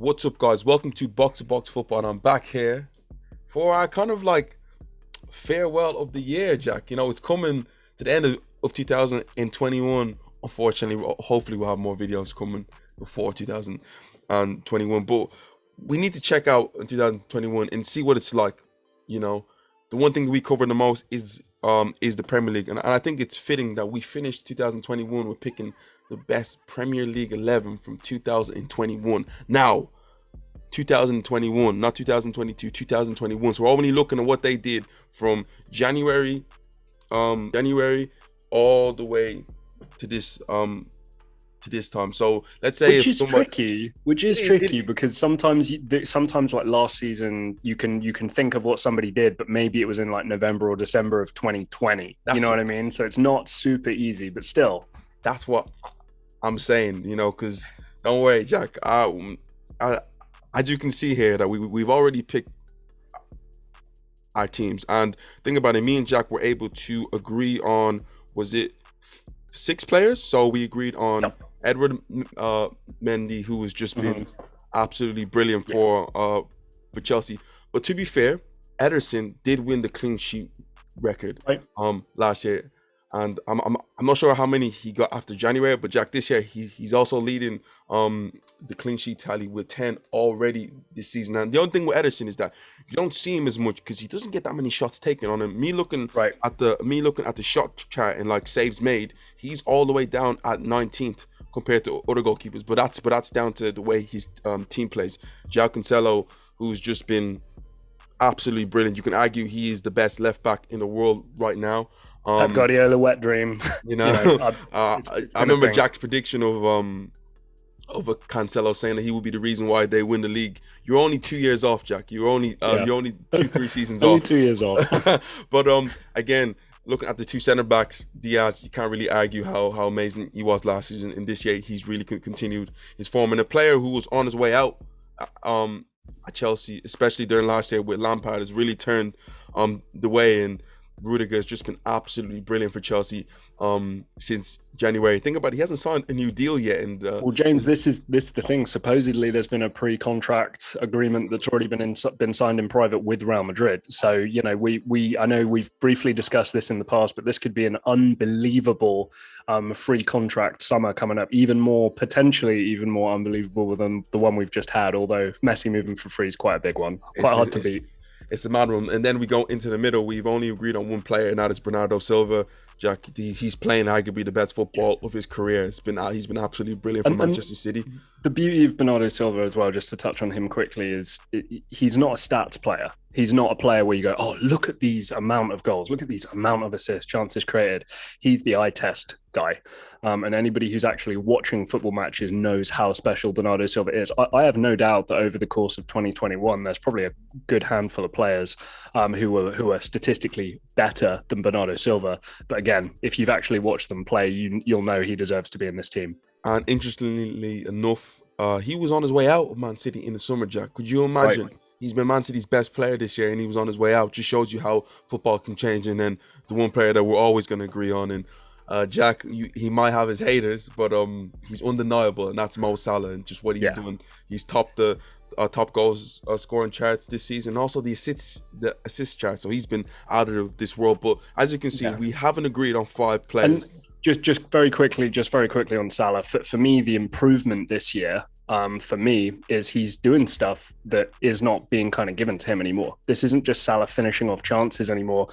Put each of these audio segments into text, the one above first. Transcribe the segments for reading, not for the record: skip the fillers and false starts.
What's up, guys? Welcome to Box to Box Football, and I'm back here for our kind of like farewell of the year, Jack. You know, it's coming to the end of 2021. Unfortunately, hopefully we'll have more videos coming before 2021, but we need to check out 2021 and see what it's like. You know, the one thing we cover the most is the Premier League, and I think it's fitting that we finished 2021 with picking the best Premier League 11 from 2021. Now, 2021, not 2022, 2021. So we're only looking at what they did from January all the way to this time. So let's say which is tricky because sometimes like last season you can think of what somebody did, but maybe it was in like November or December of 2020. You know what I mean? So it's not super easy, but still. That's what I'm saying, you know, because don't worry, Jack. As you can see here, that we've already picked our teams, and think about it. Me and Jack were able to agree on, was it 6 players? So we agreed on Edward Mendy, who has just been absolutely brilliant for Chelsea. But to be fair, Ederson did win the clean sheet record last year. And I'm not sure how many he got after January, but Jack, this year he's also leading the clean sheet tally with 10 already this season. And the only thing with Ederson is that you don't see him as much because he doesn't get that many shots taken on him. Me looking at the shot chart and like saves made, he's all the way down at 19th compared to other goalkeepers. But that's down to the way his team plays. João Cancelo, who's just been absolutely brilliant. You can argue he is the best left back in the world right now. Pep Guardiola wet dream. You know, I remember Jack's prediction of a Cancelo saying that he would be the reason why they win the league. You're only 2 years off, Jack. You're only 2-3 seasons only off. 2 years off. But again, looking at the two centre backs, Diaz, you can't really argue how amazing he was last season. And this year, he's really continued his form. And a player who was on his way out at Chelsea, especially during last year with Lampard, has really turned the way. And Rudiger has just been absolutely brilliant for Chelsea since January. Think about it, he hasn't signed a new deal yet. And well, James, this is the thing. Supposedly, there's been a pre-contract agreement that's already been signed in private with Real Madrid. So you know, I know we've briefly discussed this in the past, but this could be an unbelievable free contract summer coming up. Potentially even more unbelievable than the one we've just had. Although Messi moving for free is quite a big one, quite hard to beat. It's a mad one. And then we go into the middle. We've only agreed on one player, and that is Bernardo Silva. Jack, he's playing arguably the best football of his career. He's been absolutely brilliant for Manchester City. The beauty of Bernardo Silva as well, just to touch on him quickly, is he's not a stats player. He's not a player where you go, oh, look at these amount of goals, look at these amount of assists, chances created. He's the eye test guy. And anybody who's actually watching football matches knows how special Bernardo Silva is. I have no doubt that over the course of 2021, there's probably a good handful of players who are statistically better than Bernardo Silva. But again, if you've actually watched them play, you'll know he deserves to be in this team. And interestingly enough, he was on his way out of Man City in the summer, Jack. Could you imagine? Right. He's been Man City's best player this year, and he was on his way out. Just shows you how football can change. And then the one player that we're always going to agree on, and Jack, he might have his haters, but he's undeniable, and that's Mo Salah. And just what he's doing, he's topped the top goals scoring charts this season, also the assist chart. So he's been out of this world. But as you can see, we haven't agreed on 5 players. And just very quickly on Salah. For me, the improvement this year, for me, is he's doing stuff that is not being kind of given to him anymore. This isn't just Salah finishing off chances anymore.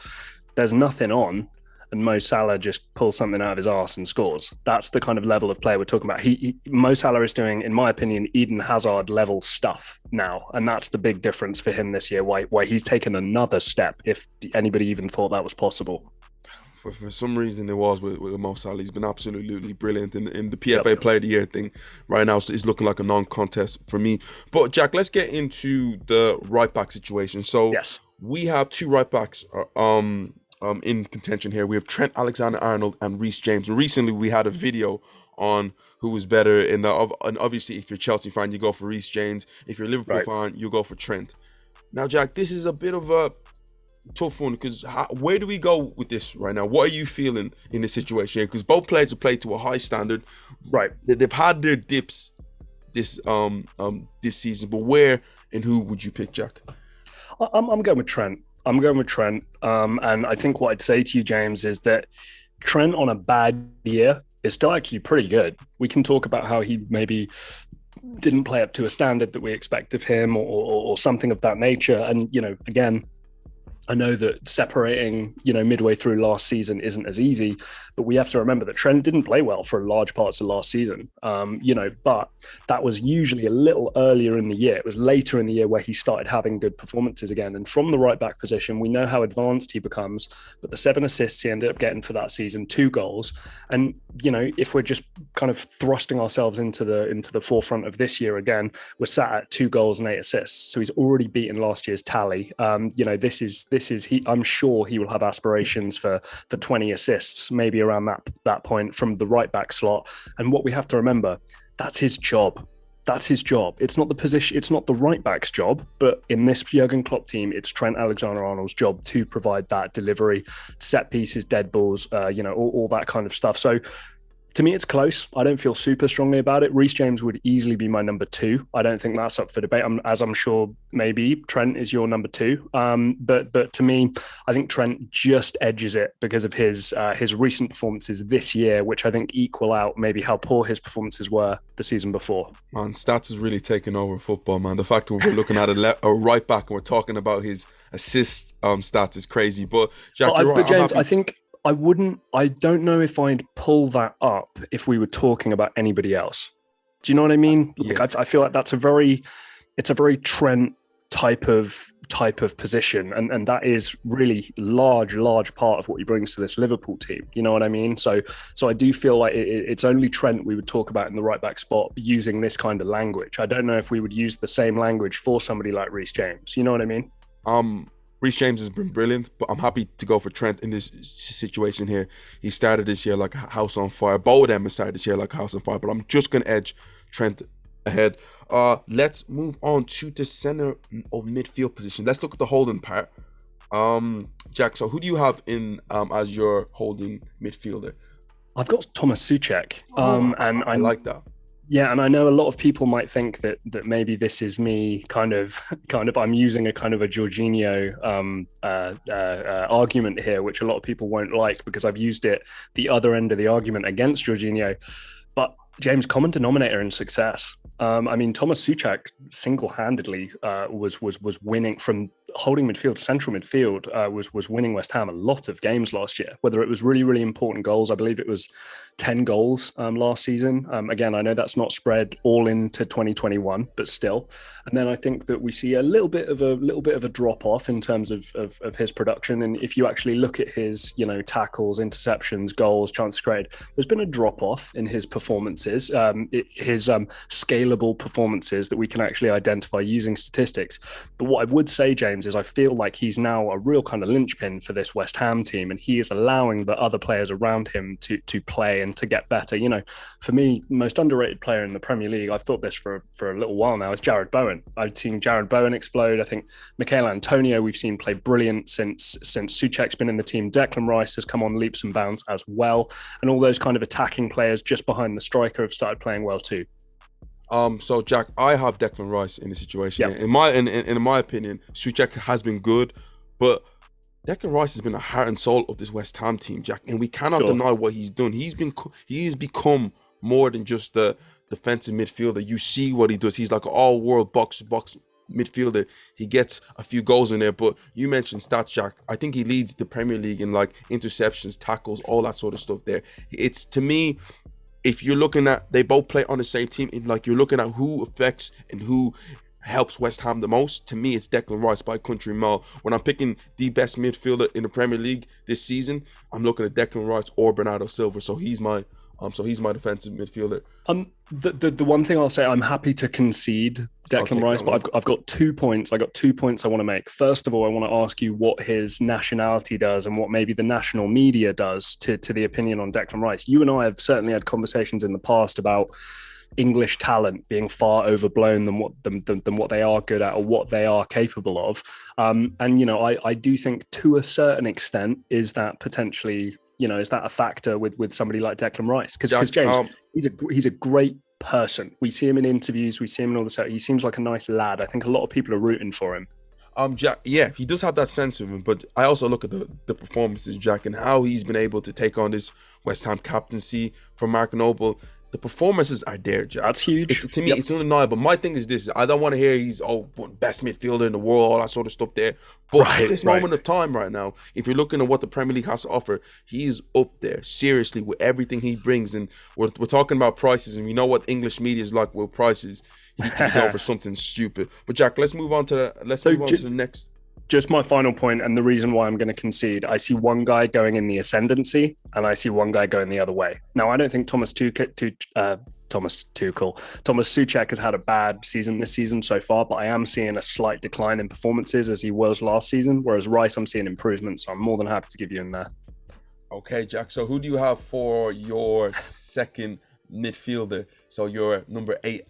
There's nothing on, and Mo Salah just pulls something out of his arse and scores. That's the kind of level of player we're talking about. Mo Salah is doing, in my opinion, Eden Hazard level stuff now, and that's the big difference for him this year. Why he's taken another step, if anybody even thought that was possible. For some reason, it was with Mo Salah. He's been absolutely brilliant in the PFA Player of the Year thing right now. So it's looking like a non-contest for me. But Jack, let's get into the right back situation. So we have 2 right backs in contention here. We have Trent Alexander-Arnold and Reece James. And recently we had a video on who was better and obviously if you're a Chelsea fan, you go for Reece James. If you're a Liverpool fan, you go for Trent. Now, Jack, this is a bit of a tough one because where do we go with this right now? What are you feeling in this situation here? Because both players have played to a high standard. Right. They've had their dips this season. But where and who would you pick, Jack? I'm going with Trent. I'm going with Trent. And I think what I'd say to you, James, is that Trent on a bad year is still actually pretty good. We can talk about how he maybe didn't play up to a standard that we expect of him or something of that nature. And, again, I know that separating, midway through last season isn't as easy, but we have to remember that Trent didn't play well for large parts of last season. But that was usually a little earlier in the year. It was later in the year where he started having good performances again. And from the right back position, we know how advanced he becomes, but the 7 assists he ended up getting for that season, 2 goals. And, if we're just kind of thrusting ourselves into the forefront of this year again, we're sat at 2 goals and 8 assists. So he's already beaten last year's tally. I'm sure he will have aspirations for 20 assists, maybe around that point from the right back slot. And what we have to remember, that's his job. That's his job. It's not the position. It's not the right back's job, but in this Jurgen Klopp team, it's Trent Alexander-Arnold's job to provide that delivery, set pieces, dead balls, all that kind of stuff. So to me, it's close. I don't feel super strongly about it. Reece James would easily be my number 2. I don't think that's up for debate. I'm sure maybe Trent is your number 2. But to me, I think Trent just edges it because of his recent performances this year, which I think equal out maybe how poor his performances were the season before. Man, stats is really taking over football, man. The fact that we're looking at a right back and we're talking about his assist stats is crazy. But Jack, you're right. But James, I think I don't know if I'd pull that up if we were talking about anybody else. Do you know what I mean? Like, I feel like it's a very Trent type of position. And that is really large part of what he brings to this Liverpool team. You know what I mean? So I do feel like it's only Trent we would talk about in the right back spot using this kind of language. I don't know if we would use the same language for somebody like Reece James. You know what I mean? Reece James has been brilliant, but I'm happy to go for Trent in this situation here. He started this year like a house on fire. Both of them have started this year like a house on fire, but I'm just going to edge Trent ahead. Let's move on to the center of midfield position. Let's look at the holding part. Jack, so who do you have in as your holding midfielder? I've got Thomas Souček. And I like that. Yeah, and I know a lot of people might think that maybe this is me kind of I'm using a kind of a Jorginho argument here, which a lot of people won't like because I've used it the other end of the argument against Jorginho. But James, common denominator in success. Thomas Souček single-handedly was winning from holding midfield to central midfield, was winning West Ham a lot of games last year, whether it was really, really important goals. I believe it was 10 goals last season. Again, I know that's not spread all into 2021, but still. And then I think that we see a little bit of a drop off in terms of his production. And if you actually look at his, tackles, interceptions, goals, chances created, there's been a drop off in his performances, his scalable performances that we can actually identify using statistics. But what I would say, James, is I feel like he's now a real kind of linchpin for this West Ham team, and he is allowing the other players around him to play and to get better. For me, most underrated player in the Premier League, I've thought this for a little while now, is Jarrod Bowen. I've seen Jarrod Bowen explode. I think Michail Antonio we've seen play brilliant since Souček's been in the team. Declan Rice has come on leaps and bounds as well, and all those kind of attacking players just behind the striker have started playing well too. So Jack, I have Declan Rice in the situation. Yep. In my opinion, Souček has been good, but Declan Rice has been the heart and soul of this West Ham team, Jack, and we cannot deny what he's done. He has become more than just the defensive midfielder. You see what he does. He's like an all-world box-to-box midfielder. He gets a few goals in there, but you mentioned stats, Jack. I think he leads the Premier League in like interceptions, tackles, all that sort of stuff there. It's, to me, if you're looking at, they both play on the same team, and like you're looking at who affects and who helps West Ham the most, to me it's Declan Rice by country mile. When I'm picking the best midfielder in the Premier League this season, I'm looking at Declan Rice or Bernardo Silva. So he's my defensive midfielder. The one thing I'll say, I'm happy to concede Declan Rice, but I've got 2 points. I got 2 points I want to make. First of all, I want to ask you what his nationality does and what maybe the national media does to the opinion on Declan Rice. You and I have certainly had conversations in the past about English talent being far overblown than what they are good at or what they are capable of. I do think to a certain extent, is that potentially, is that a factor with somebody like Declan Rice? Because James, he's a great person. We see him in interviews, we see him in all this. He seems like a nice lad. I think a lot of people are rooting for him. Jack, yeah, he does have that sense of him, but I also look at the performances, Jack, and how he's been able to take on this West Ham captaincy for Mark Noble. The performances are there, Jack. That's huge. To me, it's undeniable. My thing is this: I don't want to hear he's best midfielder in the world, all that sort of stuff there. But at this moment of time, right now, if you're looking at what the Premier League has to offer, he's up there seriously with everything he brings. And we're talking about prices, and we know what English media is like with prices. He could go for something stupid. But Jack, let's move on to the next. Just my final point, and the reason why I'm going to concede. I see one guy going in the ascendancy, and I see one guy going the other way. Now, I don't think Thomas Tuchel has had a bad season this season so far, but I am seeing a slight decline in performances as he was last season. Whereas Rice, I'm seeing improvement, so I'm more than happy to give you in there. Okay, Jack. So who do you have for your second midfielder? So your number 8.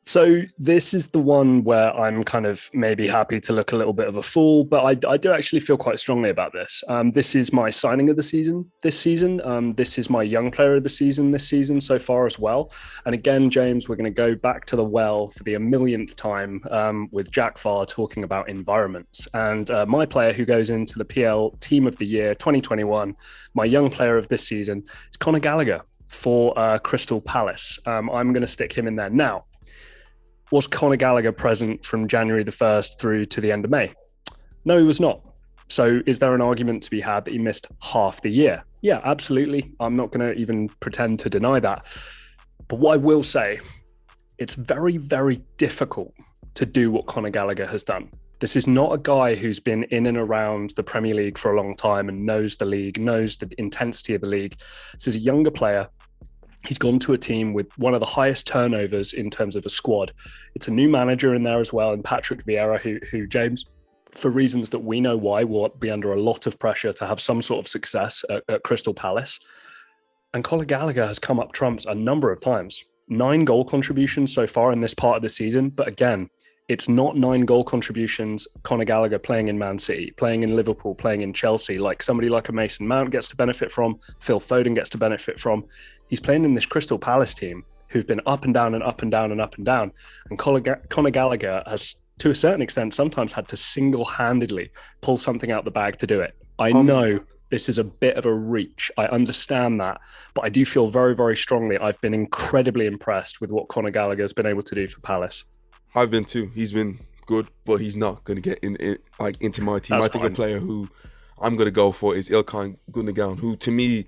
So this is the one where I'm kind of maybe happy to look a little bit of a fool, but I do actually feel quite strongly about this. This is my signing of the season this season. This is my young player of the season this season so far as well. And again, James, we're going to go back to the well for the 1,000,000th time with Jack Farr talking about environments. And my player who goes into the PL Team of the Year 2021, my young player of this season, is Conor Gallagher for Crystal Palace. I'm going to stick him in there now. Was Conor Gallagher present from January the 1st through to the end of May? No, he was not. So is there an argument to be had that he missed half the year? Yeah, absolutely. I'm not going to even pretend to deny that. But what I will say, it's very, very difficult to do what Conor Gallagher has done. This is not a guy who's been in and around the Premier League for a long time and knows the league, knows the intensity of the league. This is a younger player. He's gone to a team with one of the highest turnovers in terms of a squad. It's a new manager in there as well, and Patrick Vieira, who James, for reasons that we know why, will be under a lot of pressure to have some sort of success at Crystal Palace. And Conor Gallagher has come up trumps a number of times. 9 goal contributions so far in this part of the season, but again, it's not 9 goal contributions Conor Gallagher playing in Man City, playing in Liverpool, playing in Chelsea, like somebody like a Mason Mount gets to benefit from, Phil Foden gets to benefit from. He's playing in this Crystal Palace team who've been up and down and up and down and up and down. And Conor Gallagher has, to a certain extent, sometimes had to single-handedly pull something out the bag to do it. I know this is a bit of a reach. I understand that, but I do feel very, very strongly I've been incredibly impressed with what Conor Gallagher has been able to do for Palace. I've been too. He's been good, but he's not going to get into my team. That's I think fine. a player who I'm going to go for is İlkay Gundogan, who to me,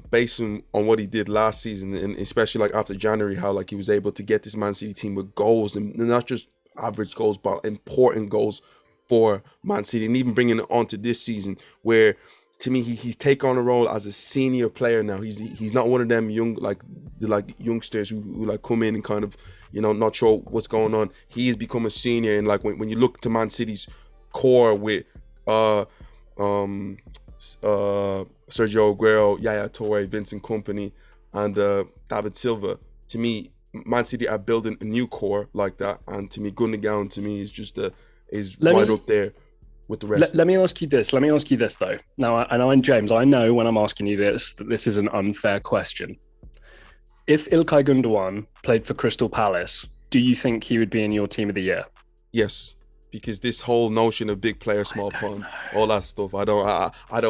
based on what he did last season, and especially like after January, how like he was able to get this Man City team with goals, and not just average goals, but important goals for Man City, and even bringing it on to this season, where to me he's taken on a role as a senior player now. He's not one of them youngsters who like come in and kind of, you know, not sure what's going on. He has become a senior, and like when you look to Man City's core with Sergio Aguero, Yaya Toure, Vincent Kompany, and David Silva, to me, Man City are building a new core like that, and to me, Gundogan to me is just right up there with the rest. Let me ask you this. Let me ask you this though. Now, and James, I know when I'm asking you this that this is an unfair question. If İlkay Gundogan played for Crystal Palace, do you think he would be in your team of the year? Yes, because this whole notion of big player, small pond, all that stuff, I don't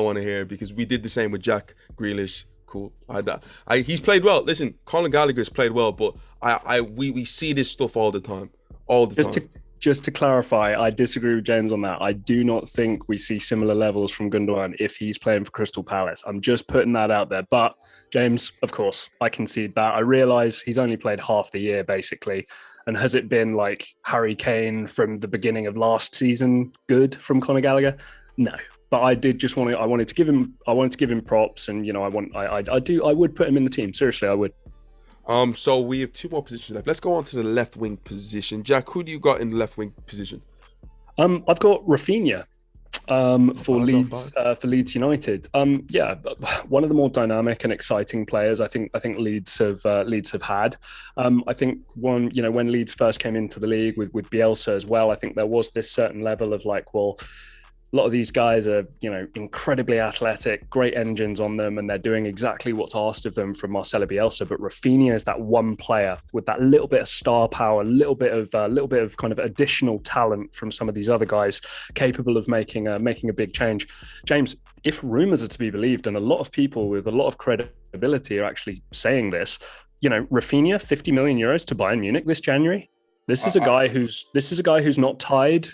want to hear, because we did the same with Jack Grealish. Cool. He's played well. Listen, Conor Gallagher's played well, but we see this stuff all the time. Just to clarify, I disagree with James on that. I do not think we see similar levels from Gundogan if he's playing for Crystal Palace. I'm just putting that out there. But James, of course, I concede that. I realise he's only played half the year, basically. And has it been like Harry Kane from the beginning of last season good from Conor Gallagher? No. But I did just I wanted to give him props, and you know, I would put him in the team. Seriously, I would. So we have 2 more positions left. Let's go on to the left wing position. Jack, who do you got in the left wing position? I've got Rafinha for Leeds United. Yeah, one of the more dynamic and exciting players I think Leeds have had. I think when Leeds first came into the league with Bielsa as well, I think there was this certain level of like, well, A lot of these guys are, incredibly athletic, great engines on them, and they're doing exactly what's asked of them from Marcelo Bielsa. But Rafinha is that one player with that little bit of star power, a little bit of kind of additional talent from some of these other guys, capable of making a big change. James, if rumors are to be believed, and a lot of people with a lot of credibility are actually saying this, Rafinha, 50 million euros to Bayern Munich this January. This is a guy who's not tied,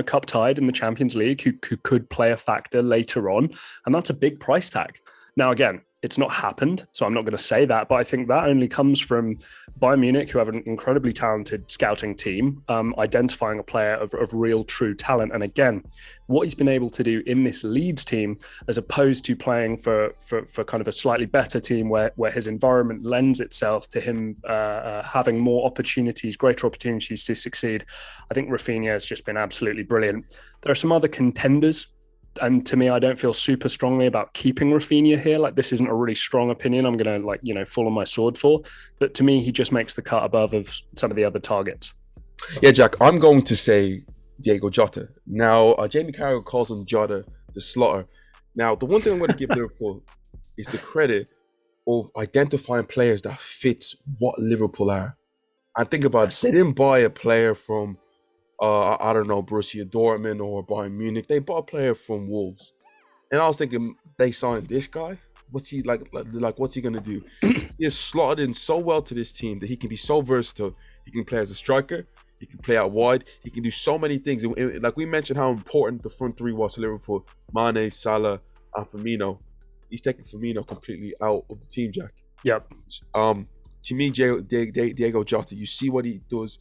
cup tied in the Champions League, who could play a factor later on, and that's a big price tag. Now, again, it's not happened, so I'm not going to say that, but I think that only comes from Bayern Munich, who have an incredibly talented scouting team, identifying a player of real, true talent. And again, what he's been able to do in this Leeds team, as opposed to playing for kind of a slightly better team where his environment lends itself to him having more opportunities, greater opportunities to succeed. I think Rafinha has just been absolutely brilliant. There are some other contenders, and to me, I don't feel super strongly about keeping Rafinha here. Like, this isn't a really strong opinion I'm going to fall on my sword for. But to me, he just makes the cut above of some of the other targets. Yeah, Jack, I'm going to say Diego Jota. Now, Jamie Carragher calls him Jota, the slaughter. Now, the one thing I'm going to give Liverpool is the credit of identifying players that fits what Liverpool are. And think about it, they didn't buy a player from I don't know, Borussia Dortmund or Bayern Munich. They bought a player from Wolves, and I was thinking, they signed this guy. What's he like? What's he gonna do? He has slotted in so well to this team that he can be so versatile. He can play as a striker. He can play out wide. He can do so many things. Like we mentioned, how important the front three was to Liverpool: Mane, Salah, and Firmino. He's taking Firmino completely out of the team, Jack. Yep. To me, Diego Jota, you see what he does.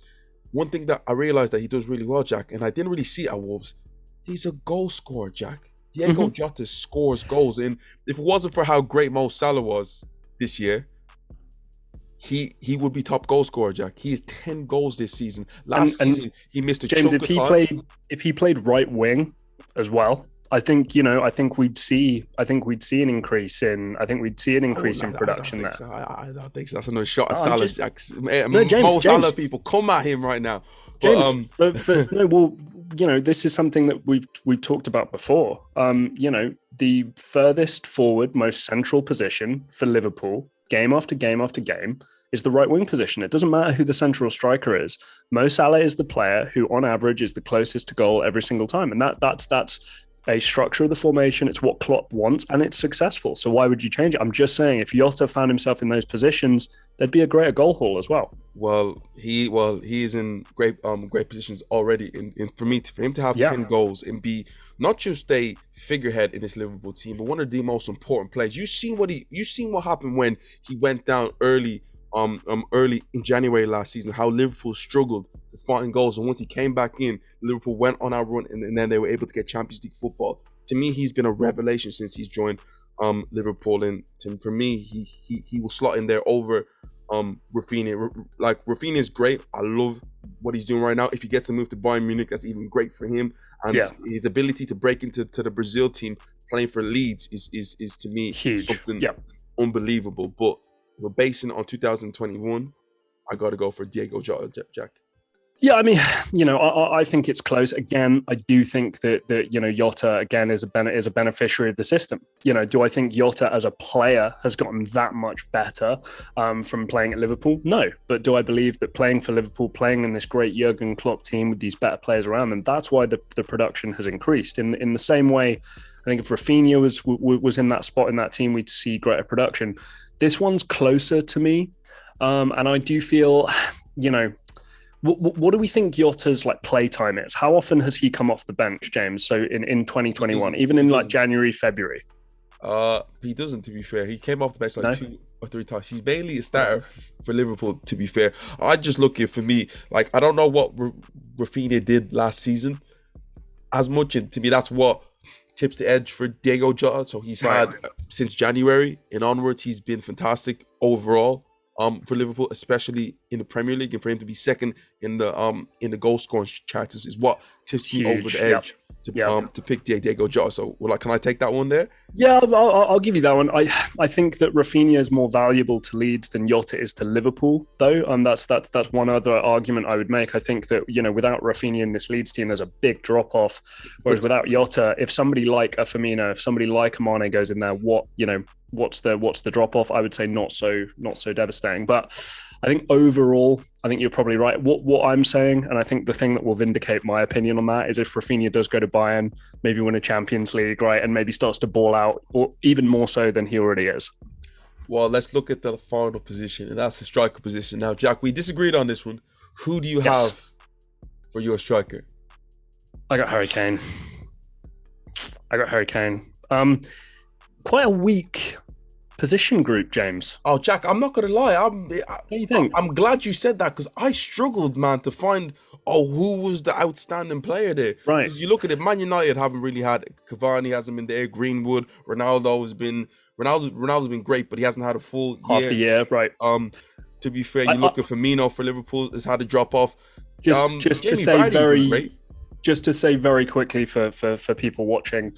One thing that I realized that he does really well, Jack, and I didn't really see it at Wolves, he's a goal scorer, Jack. Diego Jota scores goals. And if it wasn't for how great Mo Salah was this year, he would be top goal scorer, Jack. He has 10 goals this season. Last season, he missed a James, chunk of time. if he played right wing as well, I think we'd see an increase in production there. So. I don't think so. That's another shot at Salah. James, Salah people come at him right now. James, this is something that we've talked about before. The furthest forward, most central position for Liverpool, game after game after game, is the right wing position. It doesn't matter who the central striker is. Mo Salah is the player who, on average, is the closest to goal every single time, and that's a structure of the formation. It's what Klopp wants, and it's successful. So why would you change it? I'm just saying, if Jota found himself in those positions, there'd be a greater goal haul as well. Well, he is in great positions already. For him to have 10 goals and be not just a figurehead in this Liverpool team, but one of the most important players. You seen what happened when he went down early in January last season, how Liverpool struggled to find goals, and once he came back in, Liverpool went on our run, and then they were able to get Champions League football. To me, he's been a revelation since he's joined Liverpool, and for me, he will slot in there over Rafinha. Like, Rafinha is great. I love what he's doing right now. If he gets to move to Bayern Munich, that's even great for him. And his ability to break into the Brazil team playing for Leeds is to me huge, something unbelievable. But we're basing it on 2021. I got to go for Diego Jota, Jack. Yeah, I mean, I think it's close. Again, I do think that Jota again is a beneficiary of the system. Do I think Jota as a player has gotten that much better from playing at Liverpool? No, but do I believe that playing for Liverpool, playing in this great Jurgen Klopp team with these better players around them, that's why the production has increased. In the same way, I think if Rafinha was in that spot in that team, we'd see greater production. This one's closer to me, and I do feel, What do we think Jota's play time is? How often has he come off the bench, James? So in 2021, even in January, February? He doesn't, to be fair. He came off the bench 2 or 3 times. He's mainly a starter for Liverpool, to be fair. I just look at, for me, I don't know what Rafinha did last season as much, and to me that's what tips the edge for Diego Jota. So he's had, since January and onwards, he's been fantastic overall. For Liverpool, especially in the Premier League, and for him to be second in the goal scoring charts is what tips me over the edge Yeah. to pick Diego Jota. So, like, can I take that one there? Yeah, I'll give you that one. I think that Rafinha is more valuable to Leeds than Jota is to Liverpool, though. And that's one other argument I would make. I think that, without Rafinha in this Leeds team, there's a big drop off. Whereas without Jota, if somebody like a Firmino, if somebody like a Mane goes in there, what's the drop off? I would say not so devastating. But I think overall, I think you're probably right. What I'm saying, and I think the thing that will vindicate my opinion on that is if Rafinha does go to Bayern, maybe win a Champions League, right, and maybe starts to ball out, or even more so than he already is. Well, let's look at the final position, and that's the striker position. Now, Jack, we disagreed on this one. Who do you have for your striker? I got Harry Kane. Quite a weak position group, James. Oh, Jack, I'm not gonna lie. What do you think? I'm glad you said that because I struggled, man, to find who was the outstanding player there. Right. You look at it, Man United haven't really had Cavani hasn't been there. Greenwood, Ronaldo's been great, but he hasn't had a full Half the year, right? To be fair, you look at Firmino for Liverpool has had a drop off. Just to say very quickly for people watching,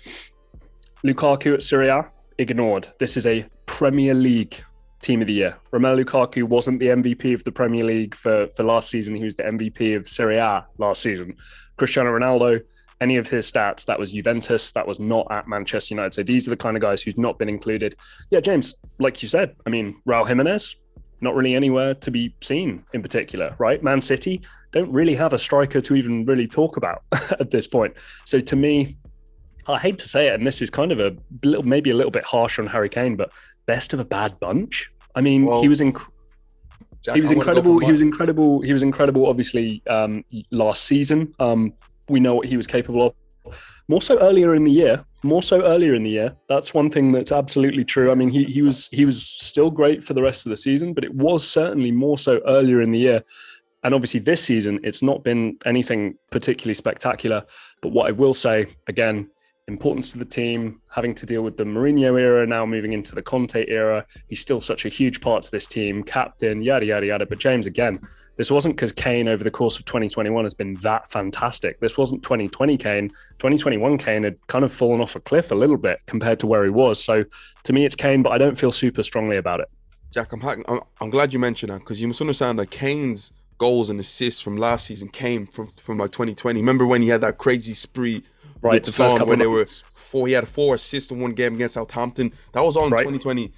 Lukaku at Serie A, ignored. This is a Premier League team of the year. Romelu Lukaku wasn't the MVP of the Premier League for last season. He was the MVP of Serie A last season. Cristiano Ronaldo, any of his stats, that was Juventus. That was not at Manchester United. So these are the kind of guys who's not been included. Yeah, James, like you said, I mean, Raul Jimenez, not really anywhere to be seen in particular, right? Man City don't really have a striker to even really talk about at this point. So to me, I hate to say it, and this is kind of maybe a little bit harsh on Harry Kane, but best of a bad bunch. I mean, he was incredible. He was incredible. Obviously, last season, we know what he was capable of. More so earlier in the year. That's one thing that's absolutely true. I mean, he was still great for the rest of the season, but it was certainly more so earlier in the year. And obviously this season, it's not been anything particularly spectacular. But what I will say, again, importance to the team, having to deal with the Mourinho era, now moving into the Conte era. He's still such a huge part to this team, captain, yada, yada, yada. But James, again, this wasn't because Kane over the course of 2021 has been that fantastic. This wasn't 2020 Kane. 2021 Kane had kind of fallen off a cliff a little bit compared to where he was. So to me, it's Kane, but I don't feel super strongly about it. Jack, I'm glad you mentioned that because you must understand that Kane's goals and assists from last season came from like 2020. Remember when he had that crazy spree? Right, the first couple of months. He had 4 assists in one game against Southampton. That was all in 2020,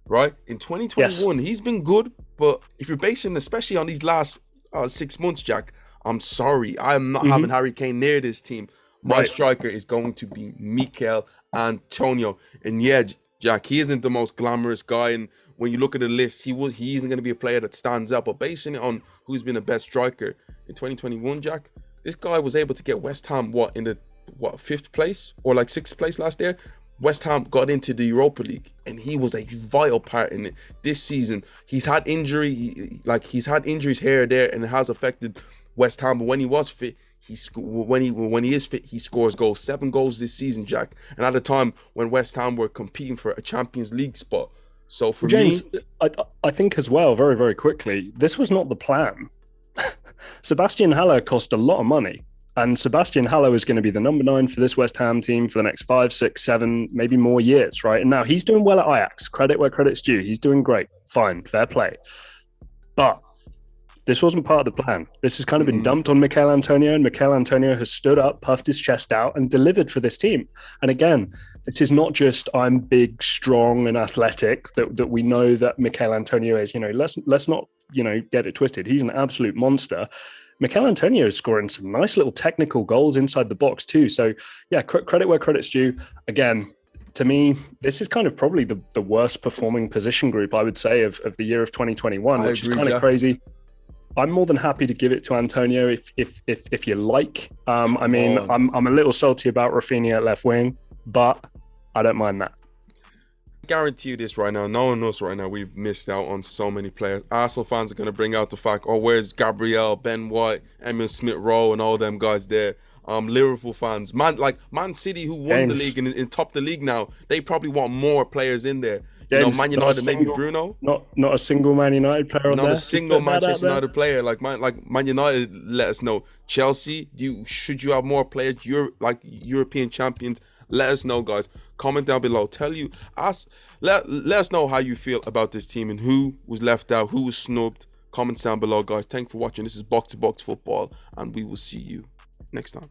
right? In 2021, He's been good, but if you're basing especially on these last 6 months, Jack, I'm sorry. I'm not having Harry Kane near this team. My striker is going to be Mikel Antonio. And yeah, Jack, he isn't the most glamorous guy. And when you look at the list, he isn't going to be a player that stands out. But basing it on who's been the best striker in 2021, Jack, this guy was able to get West Ham, in the 5th place or like 6th place last year. West Ham got into the Europa League and he was a vital part in it. This season, he's had injuries here or there and it has affected West Ham. But when he was fit, when he is fit, he scores goals. 7 goals this season, Jack. And at a time when West Ham were competing for a Champions League spot. So for James, I think as well, very, very quickly, this was not the plan. Sebastian Haller cost a lot of money. And Sebastian Haller is going to be the number 9 for this West Ham team for the next 5, 6, 7, maybe more years, right? And now he's doing well at Ajax. Credit where credit's due. He's doing great. Fine. Fair play. But this wasn't part of the plan. This has kind of been dumped on Mikel Antonio, and Mikel Antonio has stood up, puffed his chest out, and delivered for this team. And again, this is not just I'm big, strong, and athletic that we know that Mikel Antonio is. Let's not get it twisted. He's an absolute monster. Mikel Antonio is scoring some nice little technical goals inside the box too. So yeah, credit where credit's due. Again, to me, this is kind of probably the worst performing position group, I would say, of the year of 2021, which is kind of crazy. I'm more than happy to give it to Antonio if you like. I'm a little salty about Rafinha at left wing, but I don't mind that. I guarantee you this right now. No one knows right now. We've missed out on so many players. Arsenal fans are going to bring out the fact, where's Gabriel, Ben White, Emil Smith-Rowe, and all them guys there. Liverpool fans, Man City, who won the league and topped the league now, they probably want more players in there. James, Man not a United, maybe single, Bruno. not a single Man United player on Not there. a single Put that out Manchester there. United player. Like Man United, let us know. Chelsea, should you have more players? You're like European champions. Let us know, guys. Comment down below. Let us know how you feel about this team and who was left out, who was snubbed. Comments down below, guys. Thanks for watching. This is Box to Box Football, and we will see you next time.